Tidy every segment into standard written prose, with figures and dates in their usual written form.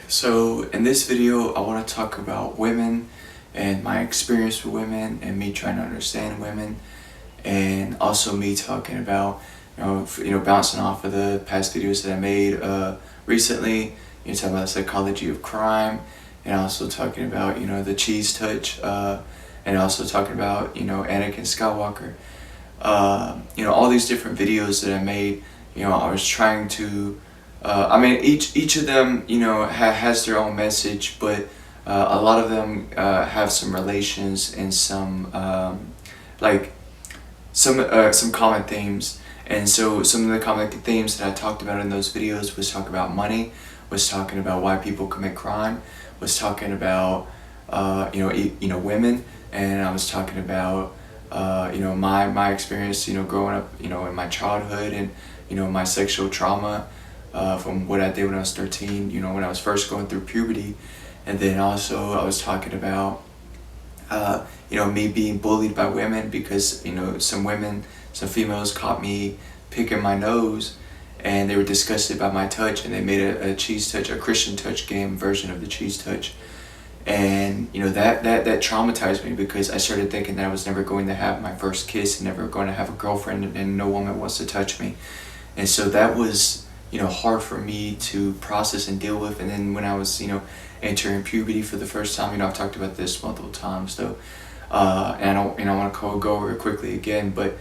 So in this video, I want to talk about women and my experience with women and me trying to understand women, and also me talking about bouncing off of the past videos that I made recently. Talking about the psychology of crime, and also talking about the cheese touch, and also talking about Anakin Skywalker. All these different videos that I made. I was trying to. Each of them, has their own message, but a lot of them have some relations and some common themes. And so some of the common themes that I talked about in those videos was talking about money, was talking about why people commit crime, was talking about women, and I was talking about my experience growing up in my childhood, and my sexual trauma. From what I did when I was 13, when I was first going through puberty. And then also I was talking about, me being bullied by women because, some females caught me picking my nose, and they were disgusted by my touch, and they made a cheese touch, a Christian touch game version of the cheese touch. And, that traumatized me because I started thinking that I was never going to have my first kiss and never going to have a girlfriend, and no woman wants to touch me. And so that was hard for me to process and deal with. And then when I was, entering puberty for the first time, I've talked about this multiple times though, and I don't, want to go over it quickly again, but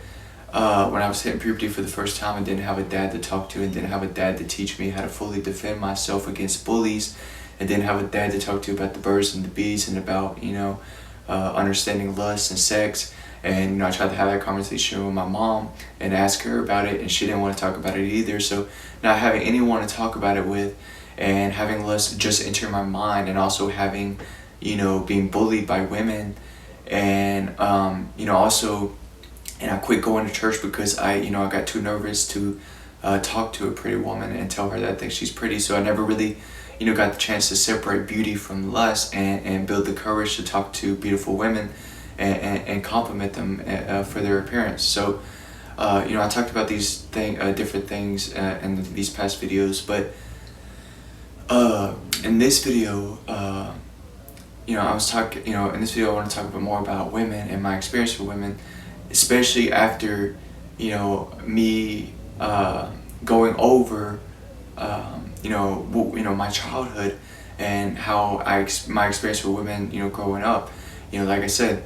when I was hitting puberty for the first time, I didn't have a dad to talk to, and didn't have a dad to teach me how to fully defend myself against bullies, and didn't have a dad to talk to about the birds and the bees, and about, understanding lust and sex. And I tried to have that conversation with my mom and ask her about it, and she didn't want to talk about it either. So not having anyone to talk about it with, and having lust just enter my mind, and also having, being bullied by women, and also, and I quit going to church because I got too nervous to talk to a pretty woman and tell her that I think she's pretty. So I never really got the chance to separate beauty from lust, and build the courage to talk to beautiful women and compliment them for their appearance. So, I talked about these different things in these past videos, but in this video, I was talking, in this video I want to talk a bit more about women and my experience with women, especially after, me going over, my childhood, and how my experience with women, growing up. Like I said,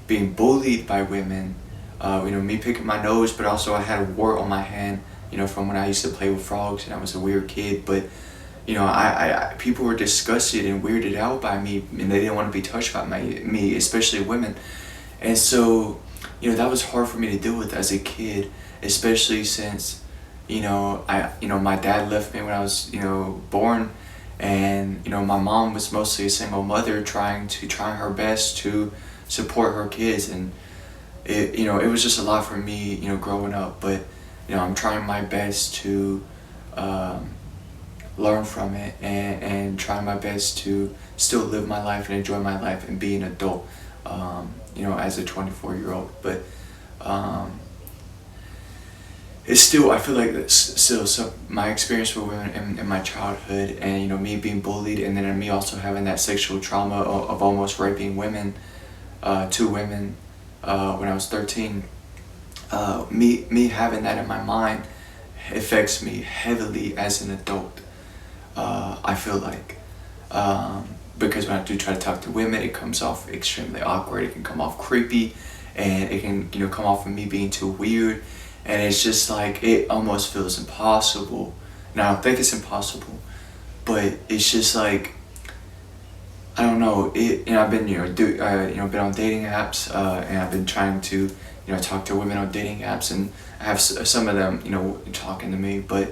being bullied by women, me picking my nose, but also I had a wart on my hand, from when I used to play with frogs, and I was a weird kid. But, I people were disgusted and weirded out by me, and they didn't want to be touched by me, especially women. And so, that was hard for me to deal with as a kid, especially since, my dad left me when I was, born. And, my mom was mostly a single mother trying her best to support her kids, and it was just a lot for me, growing up. But I'm trying my best to learn from it, and trying my best to still live my life and enjoy my life and be an adult, as a 24-year-old. But it's still, I feel like that's still my experience with women in my childhood, and me being bullied, and then me also having that sexual trauma of almost raping women, two women, when I was 13. Me having that in my mind affects me heavily as an adult. I feel like, because when I do try to talk to women, it comes off extremely awkward. It can come off creepy, and it can come off of me being too weird. And it's just like, it almost feels impossible. Now, I don't think it's impossible, but it's just like, I don't know. I've been, been on dating apps, and I've been trying to, talk to women on dating apps, and I have some of them, talking to me, but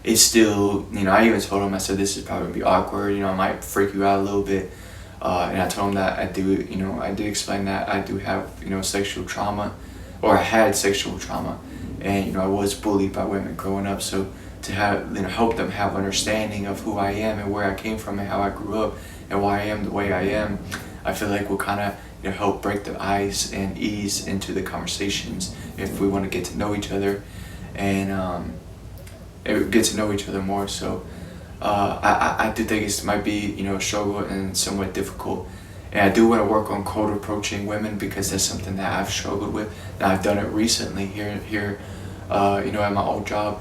it's still, I even told them, I said, this is probably gonna be awkward, I might freak you out a little bit. And I told them that I did explain that I do have, sexual trauma, or I had sexual trauma. And I was bullied by women growing up, so to have help them have understanding of who I am and where I came from and how I grew up and why I am the way I am, I feel like will kind of help break the ice and ease into the conversations if we want to get to know each other, and get to know each other more. So I do think it might be, you know, a struggle and somewhat difficult. And I do want to work on cold approaching women because that's something that I've struggled with. And I've done it recently here, you know, at my old job.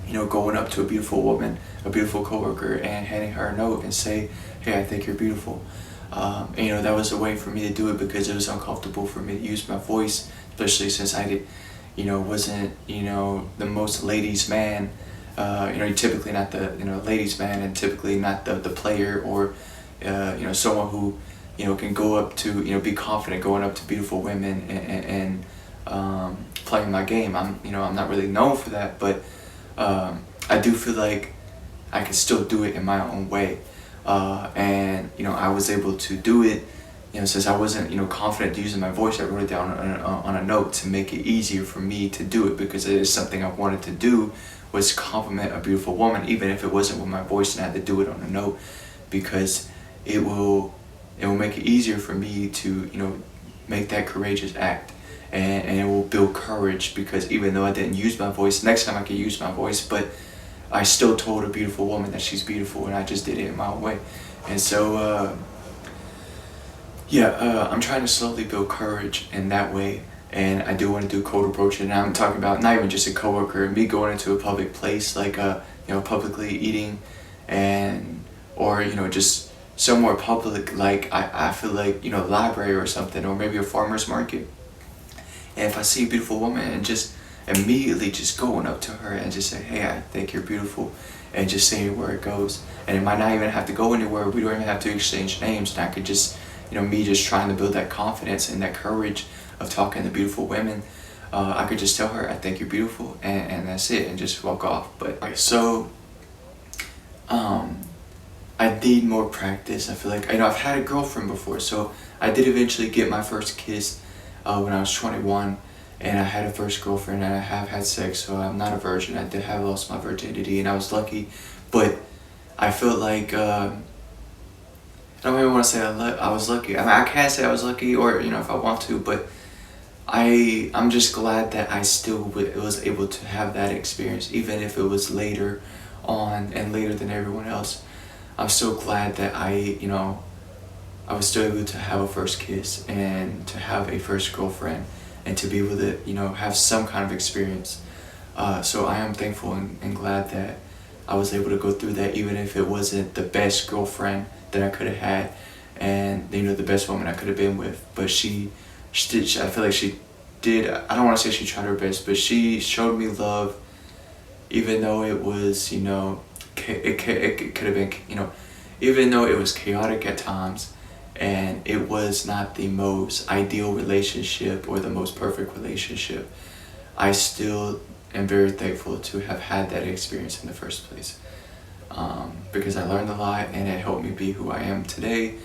You know, going up to a beautiful woman, a beautiful coworker, and handing her a note and say, "Hey, I think you're beautiful." And, you know, that was a way for me to do it because it was uncomfortable for me to use my voice, especially since I did, you know, wasn't, you know, the most ladies man. You know, typically not the, you know, ladies man, and typically not the player, or you know, someone who, you know, can go up to, you know, be confident going up to beautiful women and playing my game. You know, I'm not really known for that, but I do feel like I can still do it in my own way. And, you know, I was able to do it, you know, since I wasn't, you know, confident using my voice. I wrote it down on a note to make it easier for me to do it, because it is something I wanted to do, was compliment a beautiful woman, even if it wasn't with my voice and I had to do it on a note, because it will make it easier for me to, you know, make that courageous act. And it will build courage, because even though I didn't use my voice, next time I could use my voice, but I still told a beautiful woman that she's beautiful, and I just did it in my own way. And so, I'm trying to slowly build courage in that way, and I do want to do cold approaching. And I'm talking about not even just a coworker, me going into a public place, like you know, publicly eating, and or, you know, just somewhere public, like I feel like, you know, a library or something, or maybe a farmer's market. And if I see a beautiful woman, and just immediately just going up to her and just say, "Hey, I think you're beautiful," and just saying where it goes. And it might not even have to go anywhere. We don't even have to exchange names. And I could just, you know, me just trying to build that confidence and that courage of talking to beautiful women. I could just tell her, "I think you're beautiful," and that's it, and just walk off. But so, I need more practice. I feel like, you know, I've had a girlfriend before, so I did eventually get my first kiss when I was 21, and I had a first girlfriend, and I have had sex, so I'm not a virgin. I did have lost my virginity, and I was lucky, but I feel like, I don't even want to say I was lucky. I mean, I can't say I was lucky, or, you know, if I want to, but I'm just glad that I still was able to have that experience, even if it was later on and later than everyone else. I'm still glad that you know, I was still able to have a first kiss, and to have a first girlfriend, and to be able to, you know, have some kind of experience. So I am thankful and glad that I was able to go through that, even if it wasn't the best girlfriend that I could have had, and, you know, the best woman I could have been with. But she did. I feel like she did. I don't want to say she tried her best, but she showed me love, even though it was, you know, it could have been, you know, even though it was chaotic at times, and it was not the most ideal relationship or the most perfect relationship, I still am very thankful to have had that experience in the first place, because I learned a lot, and it helped me be who I am today,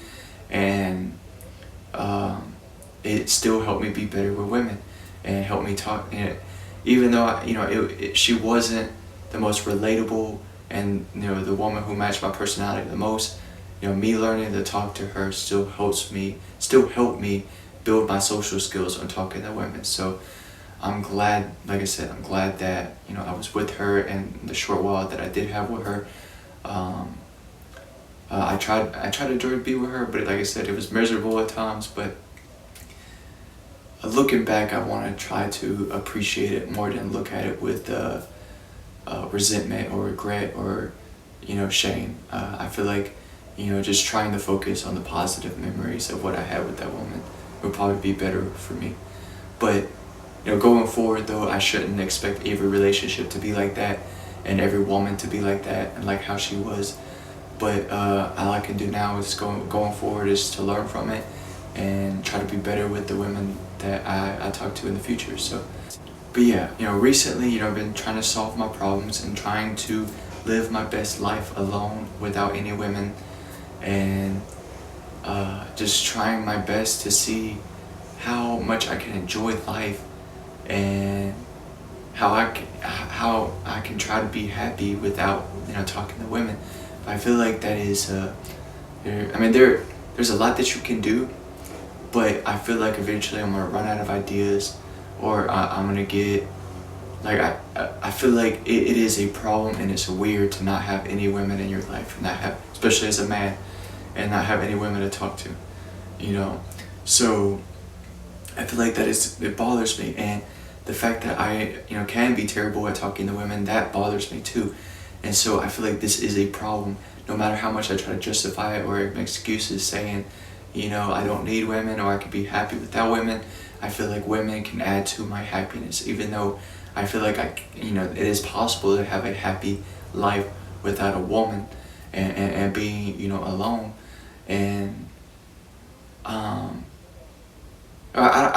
and it still helped me be better with women, and helped me talk. And even though you know, she wasn't the most relatable, and, you know, the woman who matched my personality the most, you know, me learning to talk to her still helped me build my social skills on talking to women. So I'm glad, like I said, I'm glad that, you know, I was with her, and the short while that I did have with her, I tried to enjoy to be with her, but like I said, it was miserable at times. But looking back, I want to try to appreciate it more than look at it with resentment or regret or, you know, shame. I feel like, you know, just trying to focus on the positive memories of what I had with that woman would probably be better for me. But, you know, going forward though, I shouldn't expect every relationship to be like that, and every woman to be like that and like how she was. But all I can do now is going forward is to learn from it and try to be better with the women that I talk to in the future. So, but yeah, you know, recently, you know, I've been trying to solve my problems and trying to live my best life alone without any women, and just trying my best to see how much I can enjoy life, and how I can try to be happy without, you know, talking to women. But I feel like that is there's a lot that you can do, but I feel like eventually I'm gonna run out of ideas, or I'm gonna get like I feel like it is a problem, and it's weird to not have any women in your life, and not have, especially as a man, and not have any women to talk to, you know. So I feel like it bothers me, and the fact that I, can be terrible at talking to women, that bothers me too. And so I feel like this is a problem, no matter how much I try to justify it or make excuses saying, I don't need women, or I could be happy without women. I feel like women can add to my happiness, even though I feel like it is possible to have a happy life without a woman, and being, alone. And I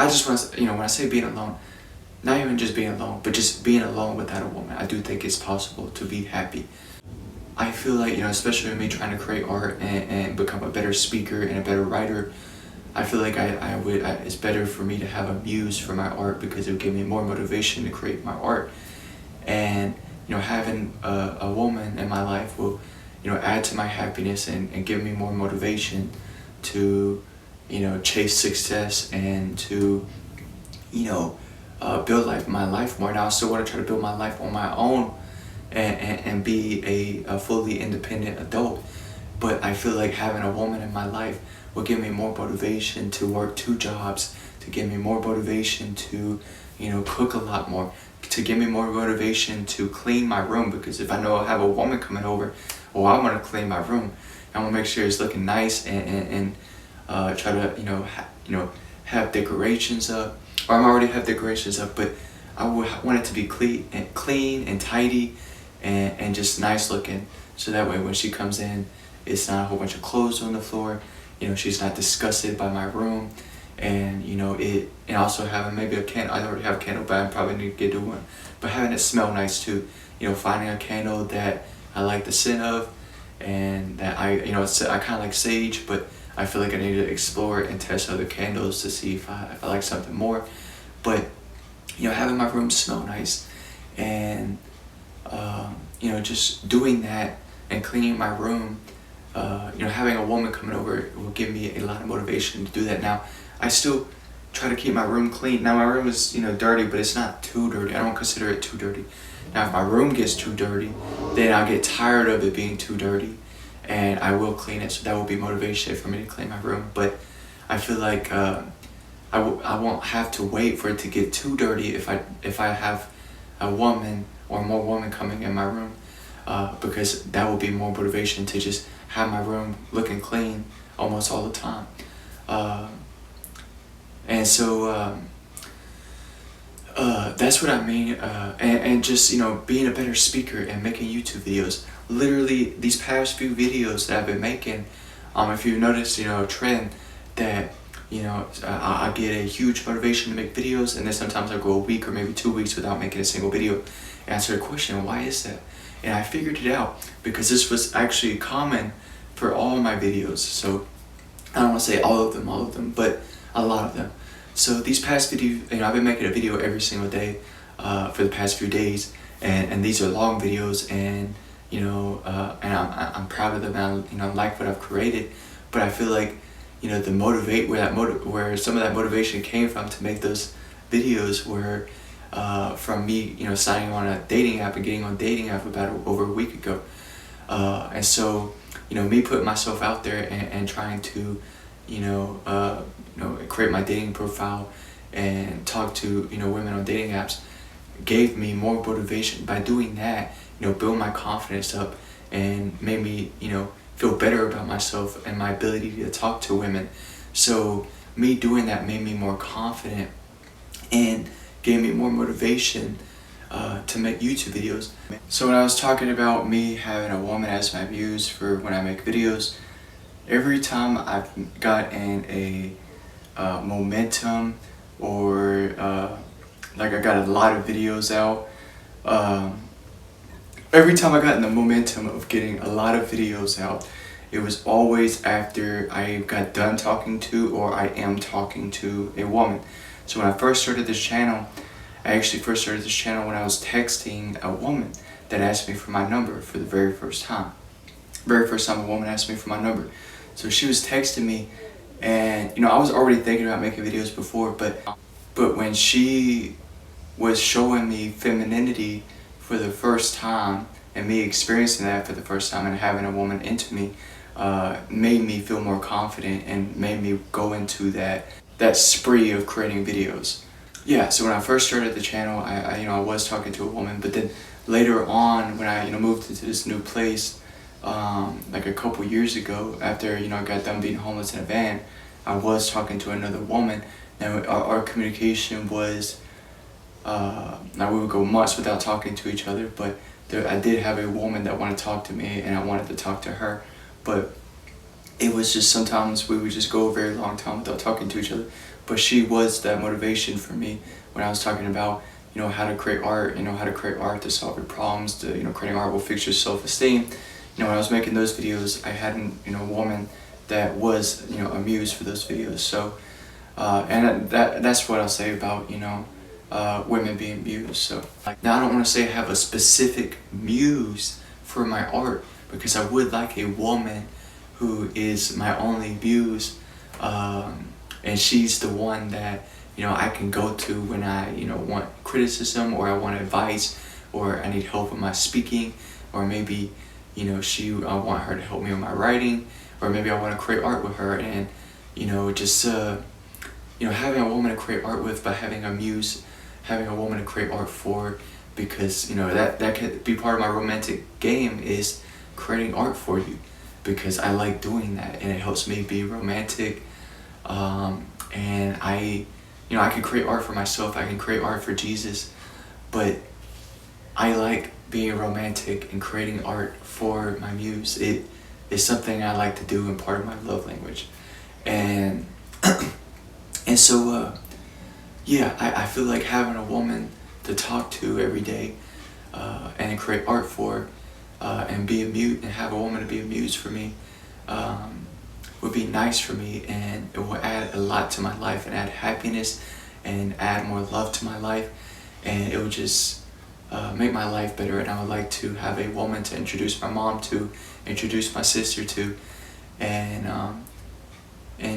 just want to, when I say being alone, not even just being alone, but just being alone without a woman, I do think it's possible to be happy. I feel like, especially with me trying to create art and become a better speaker and a better writer, I feel like it's better for me to have a muse for my art, because it would give me more motivation to create my art. And, having a woman in my life will, add to my happiness and give me more motivation to, chase success and to, build my life more. And I still want to try to build my life on my own, and be a fully independent adult. But I feel like having a woman in my life will give me more motivation to work 2 jobs, to give me more motivation to, cook a lot more, to give me more motivation to clean my room. Because if I know I have a woman coming over, well, I want to clean my room. I want to make sure it's looking nice, and try to, have decorations up. Or I already have decorations up, but I want it to be clean and tidy, and just nice looking. So that way when she comes in, it's not a whole bunch of clothes on the floor. She's not disgusted by my room. And and also having maybe a candle. I already have a candle, but I probably need to get one. But having it smell nice too. Finding a candle that I like the scent of, and that I kind of like sage, but I feel like I need to explore and test other candles to see if I like something more. But having my room smell nice, and just doing that and cleaning my room, having a woman coming over will give me a lot of motivation to do that. Now, I still try to keep my room clean. Now, my room is, dirty, but it's not too dirty. I don't consider it too dirty. Now, if my room gets too dirty, then I'll get tired of it being too dirty, and I will clean it. So that will be motivation for me to clean my room. But I feel like I won't have to wait for it to get too dirty if I have a woman or more women coming in my room, because that will be more motivation to just have my room looking clean almost all the time. And so that's what I mean. And just, being a better speaker and making YouTube videos. Literally, these past few videos that I've been making, if you've noticed, a trend that, I get a huge motivation to make videos, and then sometimes I go a week or maybe 2 weeks without making a single video. And I started questioning, why is that? And I figured it out, because this was actually common for all of my videos. So I don't want to say all of them, but a lot of them. So these past videos, I've been making a video every single day for the past few days, and these are long videos, and and I'm proud of them, and I like what I've created. But I feel like where some of that motivation came from to make those videos were from me signing on a dating app and getting on a dating app over a week ago. And so me putting myself out there and trying to create my dating profile and talk to women on dating apps gave me more motivation. By doing that, build my confidence up and made me feel better about myself and my ability to talk to women. So me doing that made me more confident and gave me more motivation to make YouTube videos. So when I was talking about me having a woman as my muse for when I make videos, every time I've gotten a momentum, or like I got a lot of videos out, every time I got in the momentum of getting a lot of videos out, it was always after I got done talking to, or I am talking to, a woman. So when I first started this channel, I actually first started this channel when I was texting a woman that asked me for my number for the very first time. Very first time a woman asked me for my number. So she was texting me, and I was already thinking about making videos before, but when she was showing me femininity for the first time, and me experiencing that for the first time and having a woman into me made me feel more confident and made me go into that spree of creating videos. Yeah, so when I first started the channel, I was talking to a woman, but then later on when I moved into this new place, like a couple years ago, after I got done being homeless in a van, I was talking to another woman, and our communication was now we would go months without talking to each other, but I did have a woman that wanted to talk to me, and I wanted to talk to her, but it was just sometimes we would just go a very long time without talking to each other. But she was that motivation for me when I was talking about how to create art, how to create art to solve your problems, to creating art will fix your self-esteem. When I was making those videos, I had a woman that was a muse for those videos. So and that's what I'll say about women being muse. So now I don't want to say I have a specific muse for my art, because I would like a woman who is my only muse, and she's the one that I can go to when I want criticism, or I want advice, or I need help with my speaking, or maybe I want her to help me with my writing, or maybe I want to create art with her, and just having a woman to create art with, by having a muse, having a woman to create art for, because that could be part of my romantic game, is creating art for you, because I like doing that and it helps me be romantic, and I can create art for myself, I can create art for Jesus, but I like being romantic and creating art for my muse. It is something I like to do and part of my love language, and and so yeah, I feel like having a woman to talk to every day and create art for, and be a muse, and have a woman to be a muse for me, would be nice for me, and it will add a lot to my life, and add happiness and add more love to my life, and it would just make my life better. And I would like to have a woman to introduce my mom to, introduce my sister to, and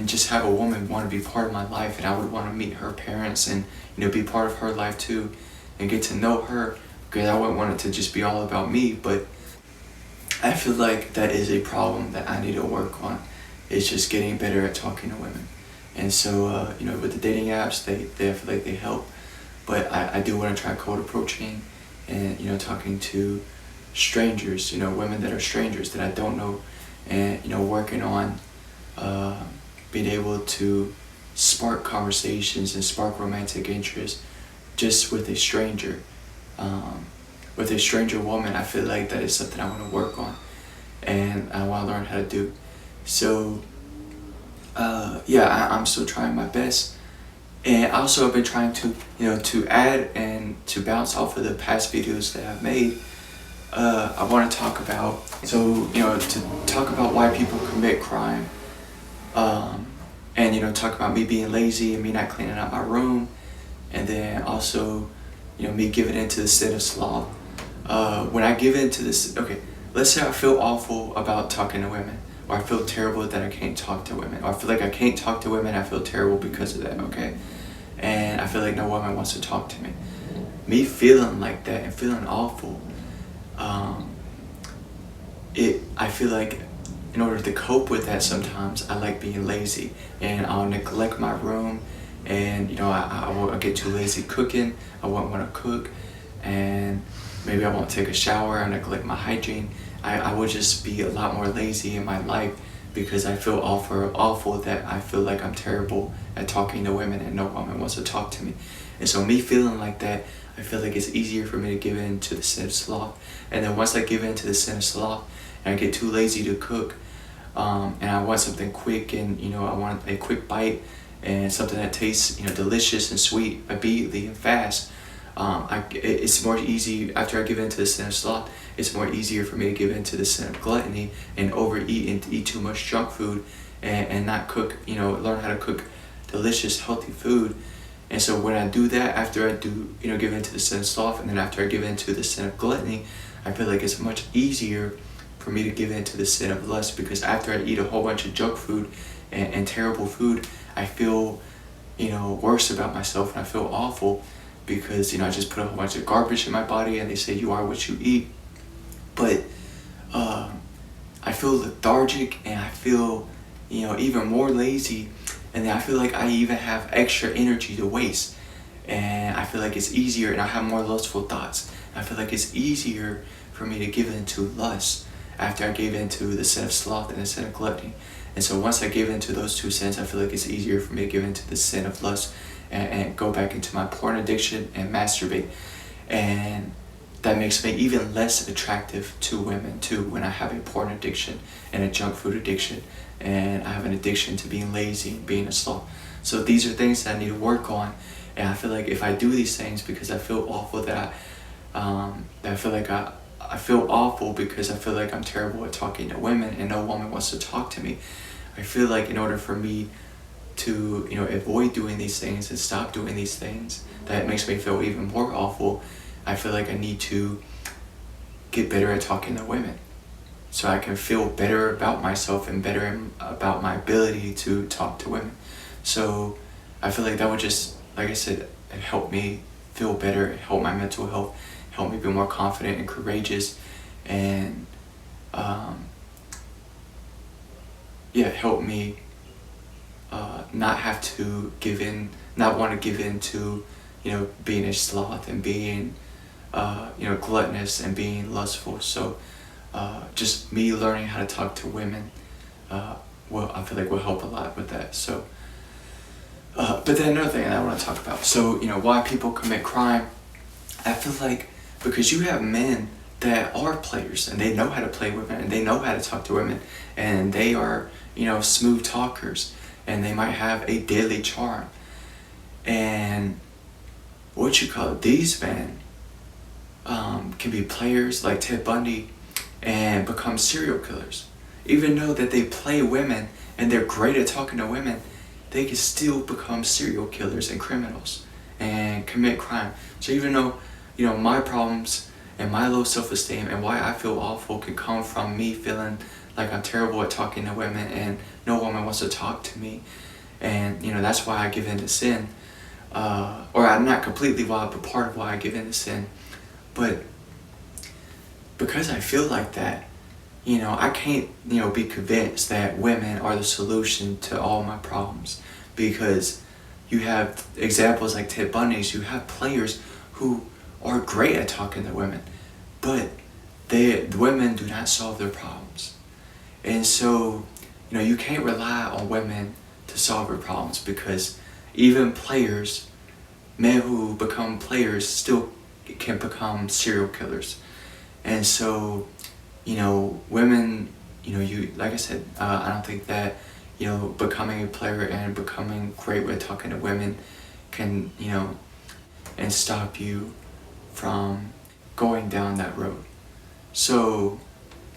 just have a woman want to be part of my life, and I would want to meet her parents and be part of her life too, and get to know her, because I wouldn't want it to just be all about me. But I feel like that is a problem that I need to work on. It's just getting better at talking to women. And so with the dating apps, they feel like they help, but I do want to try cold approaching, and talking to strangers, women that are strangers that I don't know, and working on being able to spark conversations and spark romantic interest just with a stranger. With a stranger woman, I feel like that is something I want to work on, and I want to learn how to do. So yeah, I'm still trying my best, and also I've been trying to to add and to bounce off of the past videos that I've made. I want to talk about, to talk about why people commit crime, and talk about me being lazy and me not cleaning out my room, and then also me giving into the sin of sloth. When I give into this, okay, let's say I feel awful about talking to women, or I feel terrible that I can't talk to women, or I feel like I can't talk to women, I feel terrible because of that, okay? And I feel like no woman wants to talk to me. Me feeling like that and feeling awful, I feel like in order to cope with that, sometimes I like being lazy, and I'll neglect my room, and I won't get too lazy cooking. I won't want to cook, and maybe I won't take a shower. I neglect my hygiene. I will just be a lot more lazy in my life, because I feel awful that I feel like I'm terrible at talking to women, and no woman wants to talk to me. And so me feeling like that, I feel like it's easier for me to give in to the sin of sloth. And then once I give in to the sin of sloth, and I get too lazy to cook, and I want something quick, and I want a quick bite, and something that tastes delicious and sweet immediately and fast, it's more easy after I give in to the sin of sloth. It's more easier for me to give in to the sin of gluttony and overeat and to eat too much junk food, and not cook, learn how to cook delicious, healthy food. And so when I do that, after I do, give in to the sin of sloth, and then after I give in to the sin of gluttony, I feel like it's much easier for me to give in to the sin of lust, because after I eat a whole bunch of junk food and terrible food, I feel, worse about myself, and I feel awful. because, you know, I just put a whole bunch of garbage in my body, and they say you are what you eat. But I feel lethargic, and I feel, you know, even more lazy, and then I feel like I even have extra energy to waste, and I feel like it's easier, and I have more lustful thoughts. I feel like it's easier for me to give into lust after I gave into the sin of sloth and the sin of gluttony. And so once I give into those two sins, I feel like it's easier for me to give into the sin of lust and go back into my porn addiction and masturbate. And that makes me even less attractive to women too, when I have a porn addiction and a junk food addiction, and I have an addiction to being lazy and being a sloth. So these are things that I need to work on, and I feel like if I do these things, because I feel awful that I feel like I feel awful because I feel like I'm terrible at talking to women, and no woman wants to talk to me. I feel like in order for me to, you know, avoid doing these things and stop doing these things that makes me feel even more awful, I feel like I need to get better at talking to women, so I can feel better about myself and better about my ability to talk to women. So I feel like that would just, like I said, help me feel better, help my mental health, help me be more confident and courageous, and help me not have to give in, not want to give in to, you know, being a sloth and being you know, gluttonous and being lustful. So just me learning how to talk to women, well, I feel like will help a lot with that. So but then another thing that I want to talk about, so, you know, why people commit crime. I feel like because you have men that are players, and they know how to play women, and they know how to talk to women, and they are, you know, smooth talkers, and they might have a deadly charm, and these men can be players like Ted Bundy and become serial killers. Even though that they play women and they're great at talking to women, they can still become serial killers and criminals and commit crime. So even though, you know, my problems and my low self-esteem and why I feel awful can come from me feeling like I'm terrible at talking to women and no woman wants to talk to me, and, you know, that's why I give in to sin, or I'm not completely why, but part of why I give in to sin. But because I feel like that, you know, I can't, you know, be convinced that women are the solution to all my problems, because you have examples like Ted Bundy's. You have players who are great at talking to women, but the women do not solve their problems. And so, you know, you can't rely on women to solve your problems, because even players, men who become players, still can become serial killers. And so, you know, women, you know, you, like I said, I don't think that, you know, becoming a player and becoming great with talking to women can, you know, and stop you from going down that road. So,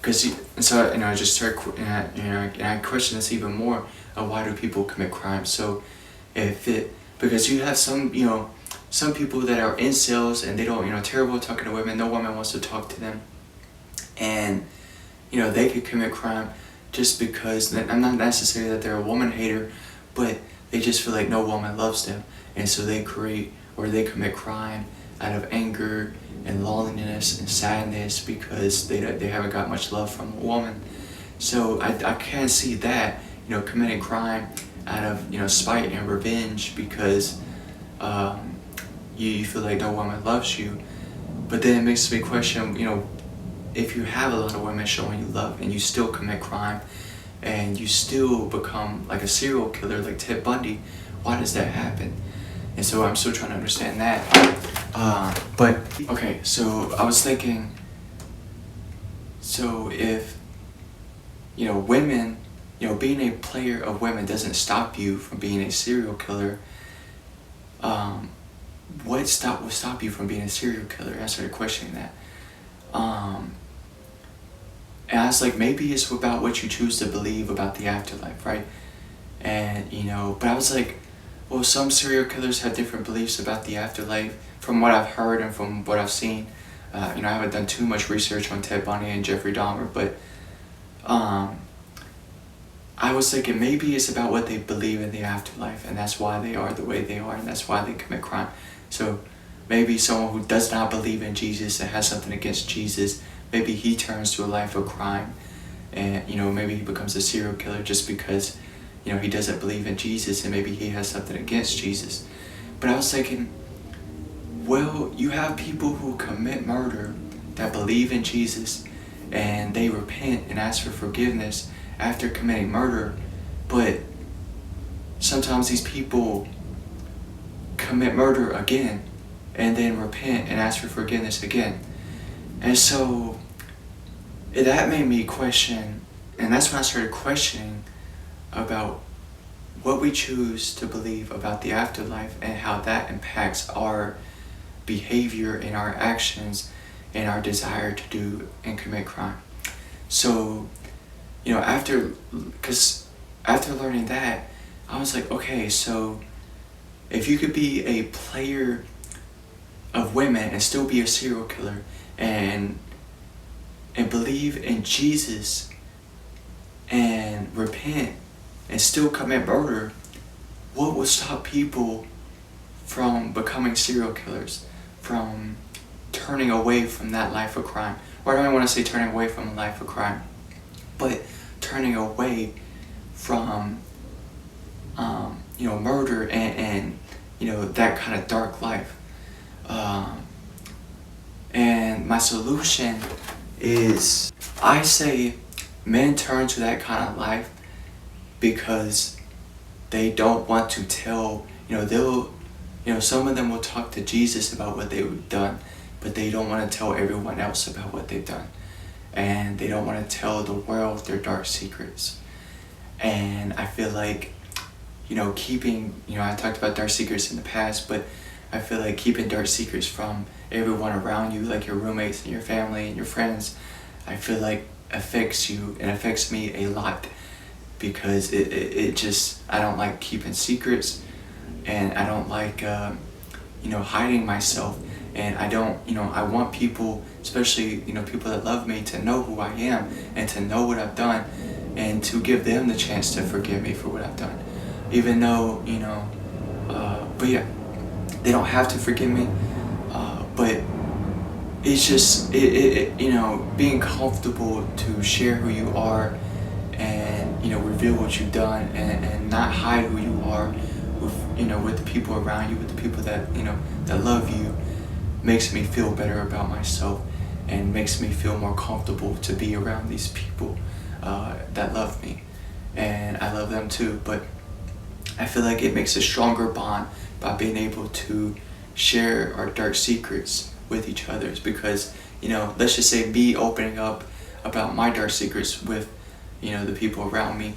so, you know, I just start, you know, and I question this even more of why do people commit crime. So, because you have some, you know, some people that are incels and they don't, you know, terrible at talking to women, no woman wants to talk to them, and, you know, they could commit crime just because, I'm not necessarily that they're a woman hater, but they just feel like no woman loves them, and so they commit crime out of anger and loneliness and sadness because they haven't got much love from a woman. So I can't see that, you know, committing crime out of, you know, spite and revenge because you feel like no woman loves you. But then it makes me question, you know, if you have a lot of women showing you love and you still commit crime and you still become like a serial killer like Ted Bundy, why does that happen? And so I'm still trying to understand that. But okay, so I was thinking, so if, you know, women, you know, being a player of women doesn't stop you from being a serial killer, what will stop you from being a serial killer? I started questioning that. And I was like, maybe it's about what you choose to believe about the afterlife, right? And, you know, but I was like, well, some serial killers have different beliefs about the afterlife from what I've heard and from what I've seen. You know, I haven't done too much research on Ted Bundy and Jeffrey Dahmer, but I was thinking maybe it's about what they believe in the afterlife, and that's why they are the way they are, and that's why they commit crime. So maybe someone who does not believe in Jesus and has something against Jesus, maybe he turns to a life of crime, and maybe he becomes a serial killer just because he doesn't believe in Jesus, and maybe he has something against Jesus. But I was thinking, well, you have people who commit murder that believe in Jesus, and they repent and ask for forgiveness after committing murder, but sometimes these people commit murder again and then repent and ask for forgiveness again. And so that made me question, and that's when I started questioning about what we choose to believe about the afterlife and how that impacts our behavior and our actions and our desire to do and commit crime. So, after learning that, I was like, okay, so if you could be a player of women and still be a serial killer and believe in Jesus and repent and still commit murder, what will stop people from becoming serial killers, from turning away from that life of crime? Or I don't want to say turning away from a life of crime, but turning away from murder and that kind of dark life. And my solution is, I say men turn to that kind of life because they don't want to tell, some of them will talk to Jesus about what they've done, but they don't want to tell everyone else about what they've done. And they don't want to tell the world their dark secrets. And I feel like, keeping, I talked about dark secrets in the past, but I feel like keeping dark secrets from everyone around you, like your roommates and your family and your friends, I feel like affects you and affects me a lot, because it just, I don't like keeping secrets, and I don't like, hiding myself. And I don't, I want people, especially, people that love me, to know who I am and to know what I've done, and to give them the chance to forgive me for what I've done. Even though, but yeah, they don't have to forgive me, but it's just, being comfortable to share who you are and, reveal what you've done, and not hide who you are with the people around you, with the people that, that love you, makes me feel better about myself and makes me feel more comfortable to be around these people that love me, and I love them too. But I feel like it makes a stronger bond by being able to share our dark secrets with each other, because let's just say me opening up about my dark secrets with the people around me,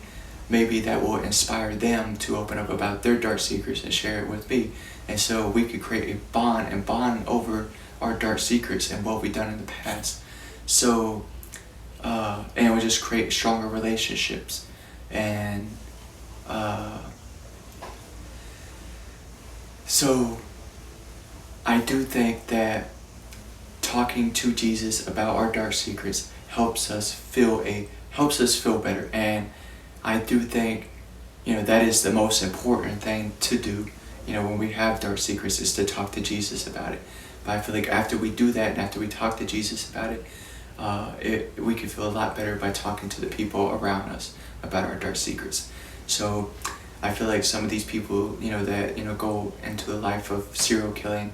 maybe that will inspire them to open up about their dark secrets and share it with me. And so we could create a bond over our dark secrets and what we've done in the past. So, and we just create stronger relationships. And so I do think that talking to Jesus about our dark secrets helps us feel better. And I do think, that is the most important thing to do, when we have dark secrets, is to talk to Jesus about it. But I feel like after we do that and after we talk to Jesus about it, we can feel a lot better by talking to the people around us about our dark secrets. So I feel like some of these people, that, go into the life of serial killing,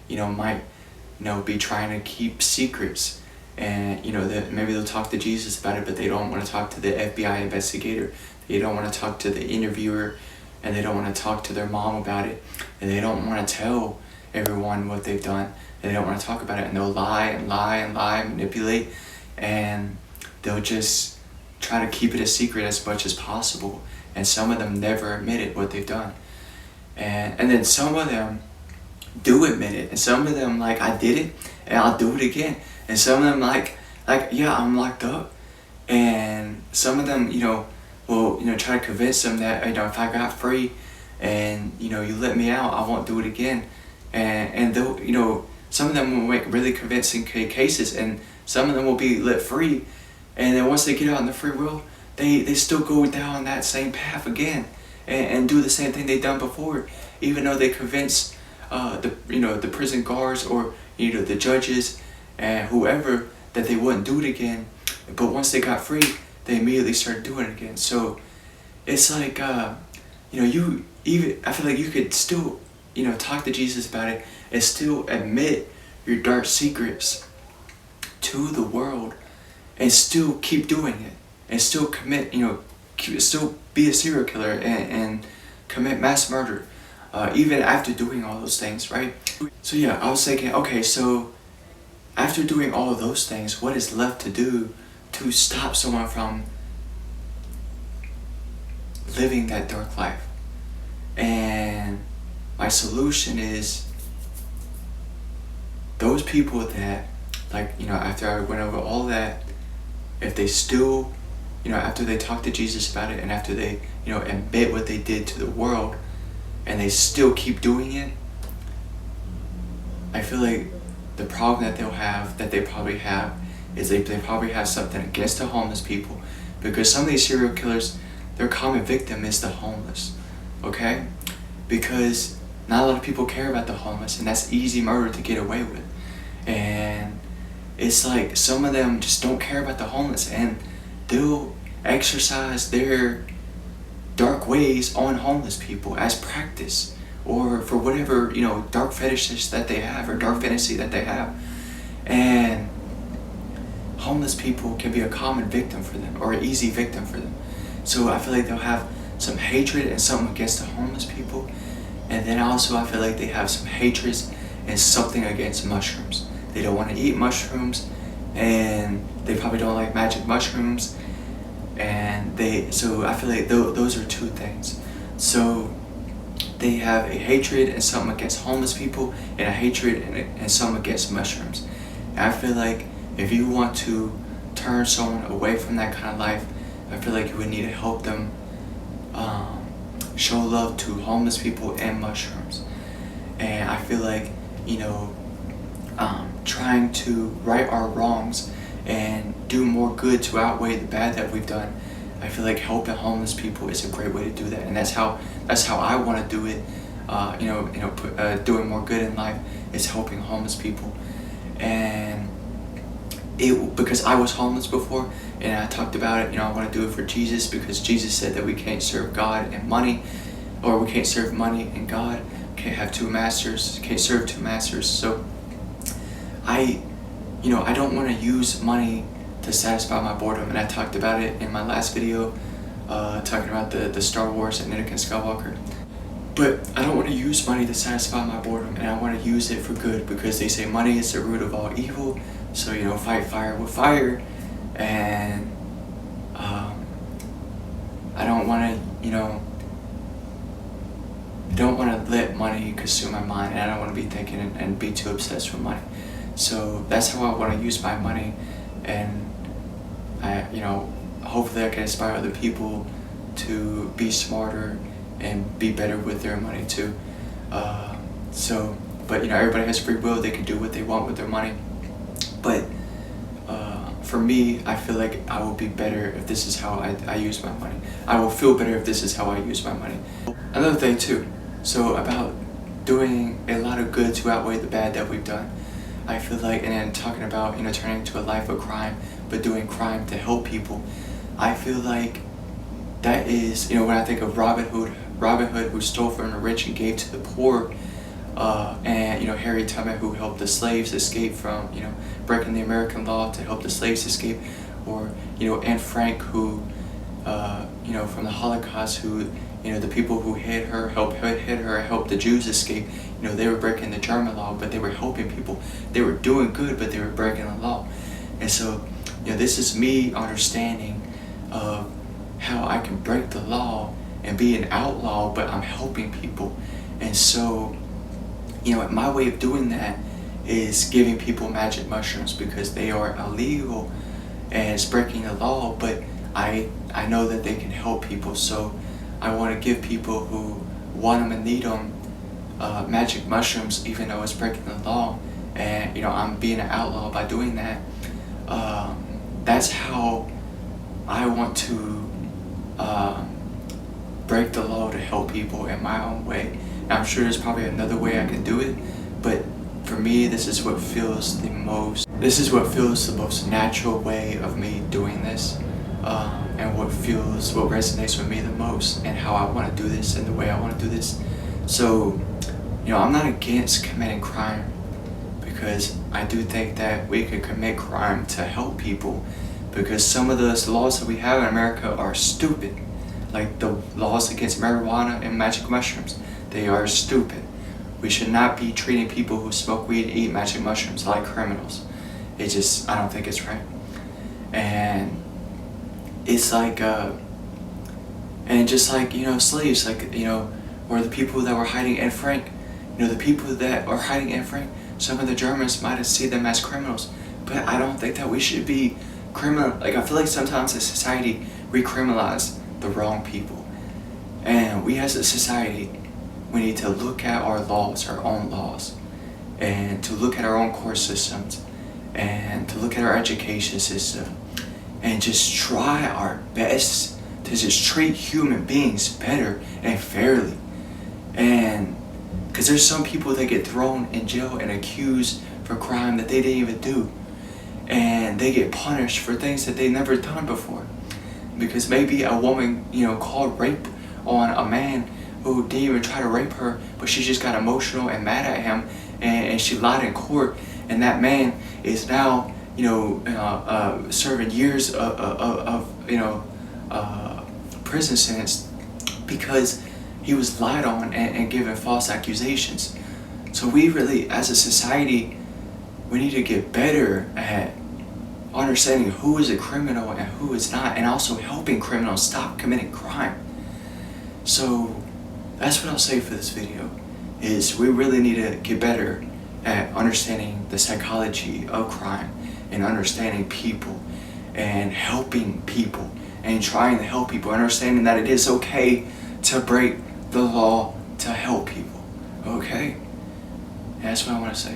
might, be trying to keep secrets. And, that maybe they'll talk to Jesus about it, but they don't want to talk to the FBI investigator. They don't want to talk to the interviewer, and they don't want to talk to their mom about it. And they don't want to tell everyone what they've done. And they don't want to talk about it. And they'll lie and lie and lie, manipulate. And they'll just try to keep it a secret as much as possible. And some of them never admitted what they've done. And then some of them do admit it. And some of them, like, I did it, and I'll do it again. And some of them, like yeah, I'm locked up. And some of them, will, try to convince them that, if I got free and, you let me out, I won't do it again. And they'll, some of them will make really convincing cases, and some of them will be let free. And then once they get out in the free world, they still go down that same path again and do the same thing they've done before, even though they convinced the prison guards or the judges and whoever that they wouldn't do it again. But once they got free, they immediately started doing it again. So it's like I feel like you could still talk to Jesus about it and still admit your dark secrets to the world and still keep doing it and still commit, still be a serial killer and commit mass murder, even after doing all those things, right? So yeah, I was thinking, okay, so after doing all of those things, what is left to do to stop someone from living that dark life? And my solution is those people that, after I went over all that, if they still, after they talk to Jesus about it and after they, admit what they did to the world and they still keep doing it, I feel like the problem that they probably have is they probably have something against the homeless people, because some of these serial killers, their common victim is the homeless, okay? Because not a lot of people care about the homeless, and that's easy murder to get away with. And it's like some of them just don't care about the homeless, and they'll exercise their dark ways on homeless people as practice, or for whatever dark fetishes that they have or dark fantasy that they have. And homeless people can be a common victim for them, or an easy victim for them. So I feel like they'll have some hatred and something against the homeless people, and then also I feel like they have some hatred and something against mushrooms. They don't want to eat mushrooms, and they probably don't like magic mushrooms, and so I feel like those are two things. So they have a hatred and something against homeless people, and a hatred and something against mushrooms. And I feel like if you want to turn someone away from that kind of life, I feel like you would need to help them show love to homeless people and mushrooms. And I feel like trying to right our wrongs and do more good to outweigh the bad that we've done, I feel like helping homeless people is a great way to do that, and that's how I want to do it. Doing more good in life is helping homeless people, and because I was homeless before, and I talked about it. I want to do it for Jesus, because Jesus said that we can't serve God and money, or we can't serve money and God. Can't have two masters. Can't serve two masters. So I don't want to use money to satisfy my boredom, and I talked about it in my last video, talking about the Star Wars and Anakin Skywalker. But I don't want to use money to satisfy my boredom, and I want to use it for good, because they say money is the root of all evil. So fight fire with fire, and I don't want to let money consume my mind, and I don't want to be thinking and be too obsessed with money. So that's how I want to use my money, and hopefully I can inspire other people to be smarter and be better with their money too. But everybody has free will; they can do what they want with their money. But for me, I feel like I will be better if this is how I use my money. I will feel better if this is how I use my money. Another thing too, so about doing a lot of good to outweigh the bad that we've done. I feel like, and then talking about turning to a life of crime, but doing crime to help people. I feel like that is, when I think of Robin Hood who stole from the rich and gave to the poor, and Harriet Tubman who helped the slaves escape from breaking the American law to help the slaves escape, or Anne Frank who from the Holocaust, who the people who hid her helped the Jews escape. They were breaking the German law, but they were helping people. They were doing good, but they were breaking the law. And so this is me understanding of how I can break the law and be an outlaw, but I'm helping people. And so my way of doing that is giving people magic mushrooms, because they are illegal and it's breaking the law, but I know that they can help people. So I want to give people who want them and need them magic mushrooms, even though it's breaking the law, and I'm being an outlaw by doing that. That's how I want to break the law to help people in my own way, I'm sure there's probably another way I could do it, but for me, this is what feels the most natural way of me doing this, and what resonates with me the most, and how I want to do this and the way I want to do this. So, I'm not against committing crime, because I do think that we could commit crime to help people, because some of the laws that we have in America are stupid. Like the laws against marijuana and magic mushrooms, they are stupid. We should not be treating people who smoke weed and eat magic mushrooms like criminals. I don't think it's right. And it's like, and just like, slaves, like, or the people that were hiding Anne Frank, the people that are hiding Anne Frank, some of the Germans might have seen them as criminals, but I don't think that we should be criminal. Like, I feel like sometimes as society, we criminalize the wrong people. And we as a society, we need to look at our laws, our own laws, and to look at our own court systems, and to look at our education system, and just try our best to just treat human beings better and fairly. And because there's some people that get thrown in jail and accused for crime that they didn't even do, and they get punished for things that they never done before, because maybe a woman called rape on a man who didn't even try to rape her, but she just got emotional and mad at him, and she lied in court, and that man is now serving years of prison sentence because he was lied on and given false accusations. So we really, as a society, we need to get better at understanding who is a criminal and who is not, and also helping criminals stop committing crime. So that's what I'll say for this video, is we really need to get better at understanding the psychology of crime, and understanding people, and helping people, and trying to help people, understanding that it is okay to break the law to help people, okay? And that's what I want to say.